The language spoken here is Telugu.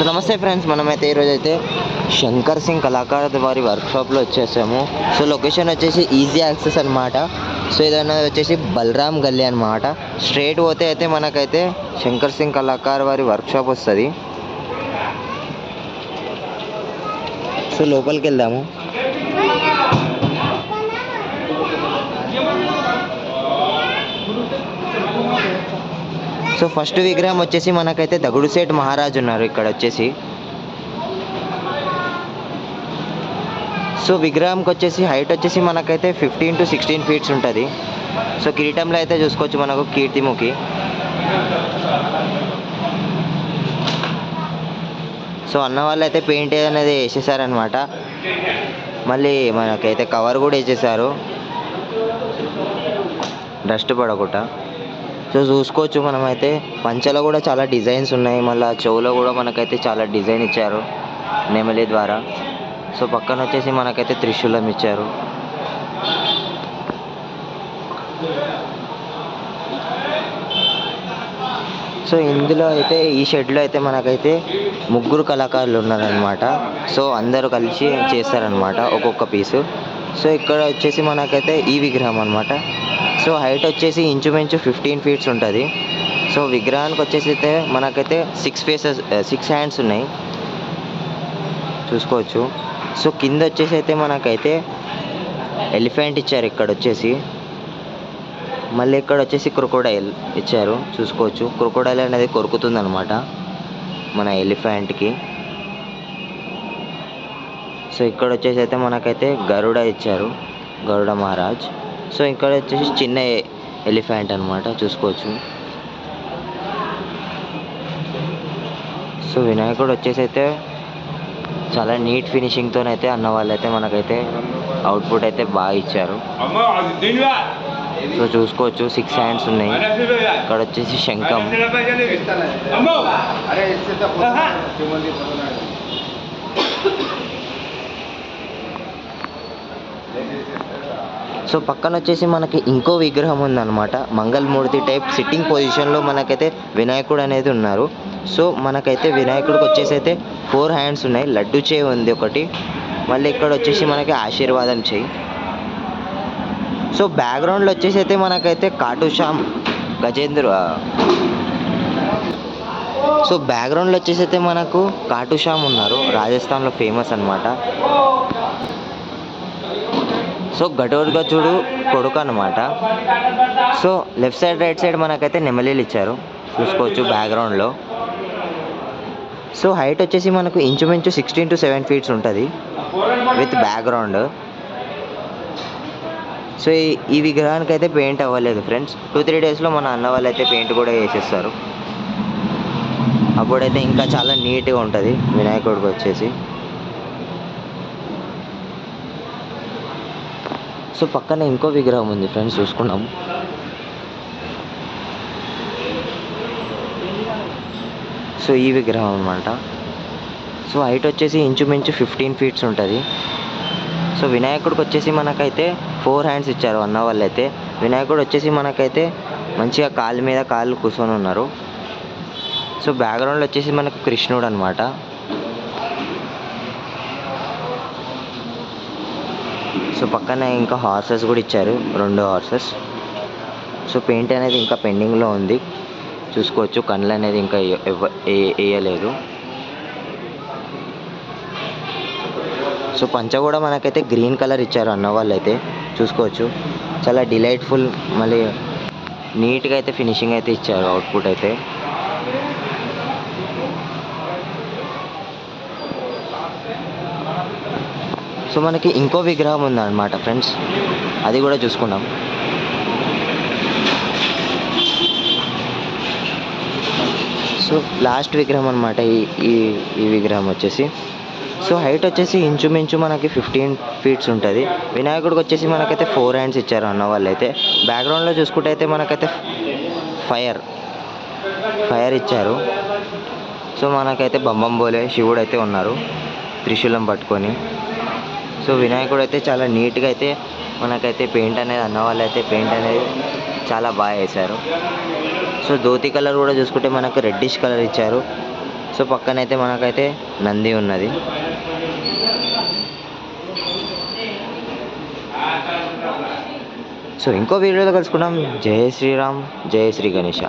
సో నమస్తే ఫ్రెండ్స్, మనమైతే ఈరోజైతే శంకర్ సింగ్ కళాకారు వారి వర్క్షాప్లో వచ్చేసాము. సో లొకేషన్ వచ్చేసి ఈజీ యాక్సెస్ అనమాట. సో ఏదైనా వచ్చేసి బలరామ్ గల్లీ అనమాట. స్ట్రైట్ పోతే అయితే మనకైతే శంకర్ సింగ్ కళాకారు వారి వర్క్షాప్ వస్తుంది. సో లోపలికి వెళ్దాము. సో ఫస్ట్ విగ్రహం వచ్చేసి మనకైతే దగుడుసేట్ మహారాజ్ ఉన్నారు ఇక్కడ వచ్చేసి. సో విగ్రహంకి వచ్చేసి హైట్ వచ్చేసి మనకైతే 15 to 16 feet ఉంటుంది. సో కిరీటంలో అయితే చూసుకోవచ్చు మనకు కీర్తిముఖి. సో అన్న వాళ్ళు అయితే పెయింట్ అనేది వేసేసారనమాట. మళ్ళీ మనకైతే కవర్ కూడా వేసేసారు డస్ట్ పడకుండా. సో చూసుకోవచ్చు మనమైతే పంచలో కూడా చాలా డిజైన్స్ ఉన్నాయి. మళ్ళీ చెవులో కూడా మనకైతే చాలా డిజైన్ ఇచ్చారు నెమలి ద్వారా. సో పక్కన వచ్చేసి మనకైతే త్రిశూలం ఇచ్చారు. సో ఇందులో అయితే ఈ షెడ్లో అయితే మనకైతే ముగ్గురు కళాకారులు ఉన్నారనమాట. సో అందరూ కలిసి చేస్తారనమాట ఒక్కొక్క పీసు. సో ఇక్కడ వచ్చేసి మనకైతే ఈ విగ్రహం అనమాట. సో హైట్ వచ్చేసి ఇంచుమించు 15 feet ఉంటుంది. సో విగ్రహానికి వచ్చేసి అయితే మనకైతే 6 hands ఉన్నాయి చూసుకోవచ్చు. సో కింద వచ్చేసి అయితే మనకైతే ఎలిఫెంట్ ఇచ్చారు ఇక్కడ వచ్చేసి. మళ్ళీ ఇక్కడ వచ్చేసి క్రొకోడైల్ ఇచ్చారు చూసుకోవచ్చు. క్రొకోడైల్ అనేది కొరుకుతుంది అనమాట మన ఎలిఫెంట్కి. సో ఇక్కడ వచ్చేసి అయితే మనకైతే గరుడ ఇచ్చారు, గరుడ మహారాజ్. సో ఇక్కడ వచ్చేసి చిన్న ఎలిఫెంట్ అనమాట చూసుకోవచ్చు. సో వినాయకుడు వచ్చేసి అయితే చాలా నీట్ ఫినిషింగ్తో అయితే అన్న వాళ్ళు అయితే మనకైతే అవుట్పుట్ అయితే బాగా ఇచ్చారు. సో చూసుకోవచ్చు 6 hands ఉన్నాయి. ఇక్కడ వచ్చేసి శంఖం. సో పక్కన వచ్చేసి మనకి ఇంకో విగ్రహం ఉందన్నమాట. మంగళమూర్తి టైప్ సిట్టింగ్ పొజిషన్లో మనకైతే వినాయకుడు అనేది ఉన్నారు. సో మనకైతే వినాయకుడికి వచ్చేసి అయితే 4 hands ఉన్నాయి. లడ్డు చేయి ఉంది ఒకటి. మళ్ళీ ఇక్కడ వచ్చేసి మనకి ఆశీర్వాదం చేయి. సో బ్యాక్గ్రౌండ్లో వచ్చేసి అయితే మనకైతే కాటుశ్యామ్ గజేంద్ర. సో బ్యాక్గ్రౌండ్లో వచ్చేసి అయితే మనకు కాటుశ్యామ్ ఉన్నారు, రాజస్థాన్లో ఫేమస్ అనమాట. సో ఘటోత్కచుడు కొడుకు అనమాట. So left side right side మనకైతే నెమలీలు ఇచ్చారు చూసుకోవచ్చు బ్యాక్గ్రౌండ్లో. సో హైట్ వచ్చేసి మనకు ఇంచుమించు 16 to 7 feet ఉంటుంది విత్ బ్యాక్గ్రౌండ్. సో ఈ విగ్రహానికి అయితే పెయింట్ అవ్వలేదు ఫ్రెండ్స్. 2-3 daysలో మన అన్న వాళ్ళు అయితే పెయింట్ కూడా వేసేస్తారు. అప్పుడైతే ఇంకా చాలా నీట్గా ఉంటుంది వినాయకుడికి వచ్చేసి. సో పక్కన ఇంకో విగ్రహం ఉంది ఫ్రెండ్స్ చూసుకున్నాం. సో ఈ విగ్రహం అనమాట. సో హైట్ వచ్చేసి ఇంచుమించు 15 feet ఉంటుంది. సో వినాయకుడికి వచ్చేసి మనకైతే 4 hands ఇచ్చారు అన్న వాళ్ళు అయితే. వినాయకుడు వచ్చేసి మనకైతే మంచిగా కాళ్ళ మీద కాళ్ళు కూర్చొని ఉన్నారు. సో బ్యాక్గ్రౌండ్లో వచ్చేసి మనకు కృష్ణుడు అనమాట. సో పక్కన ఇంకా హార్సెస్ కూడా ఇచ్చారు, 2 horses. సో పెయింట్ అనేది ఇంకా పెండింగ్లో ఉంది చూసుకోవచ్చు. కళ్ళు అనేది ఇంకా వేయలేదు. సో పంచ కూడా మనకైతే గ్రీన్ కలర్ ఇచ్చారు అన్న వాళ్ళు అయితే చూసుకోవచ్చు. చాలా డిలైట్ఫుల్ మళ్ళీ నీట్గా అయితే ఫినిషింగ్ అయితే ఇచ్చారు అవుట్పుట్ అయితే. సో మనకి ఇంకో విగ్రహం ఉందన్నమాట ఫ్రెండ్స్, అది కూడా చూసుకున్నాం. సో లాస్ట్ విగ్రహం అనమాట ఈ విగ్రహం వచ్చేసి. సో హైట్ వచ్చేసి ఇంచుమించు మనకి 15 feet ఉంటుంది. వినాయకుడికి వచ్చేసి మనకైతే 4 hands ఇచ్చారు అన్న వాళ్ళు అయితే. బ్యాక్గ్రౌండ్లో చూసుకుంటే అయితే మనకైతే ఫైర్ ఇచ్చారు. సో మనకైతే బంబం బోలే శివుడు అయితే ఉన్నారు త్రిశూలం పట్టుకొని. సో వినాయకుడు అయితే చాలా నీట్గా అయితే మనకైతే పెయింట్ అనేది అన్న వాళ్ళు అయితే పెయింట్ అనేది చాలా బాగా వేశారు. సో ధోతి కలర్ కూడా చూసుకుంటే మనకు రెడ్డిష్ కలర్ ఇచ్చారు. సో పక్కనైతే మనకైతే నంది ఉన్నది. సో ఇంకో వీడియోలో కలుసుకుందాం. జై శ్రీరామ్, జై శ్రీ గణేష.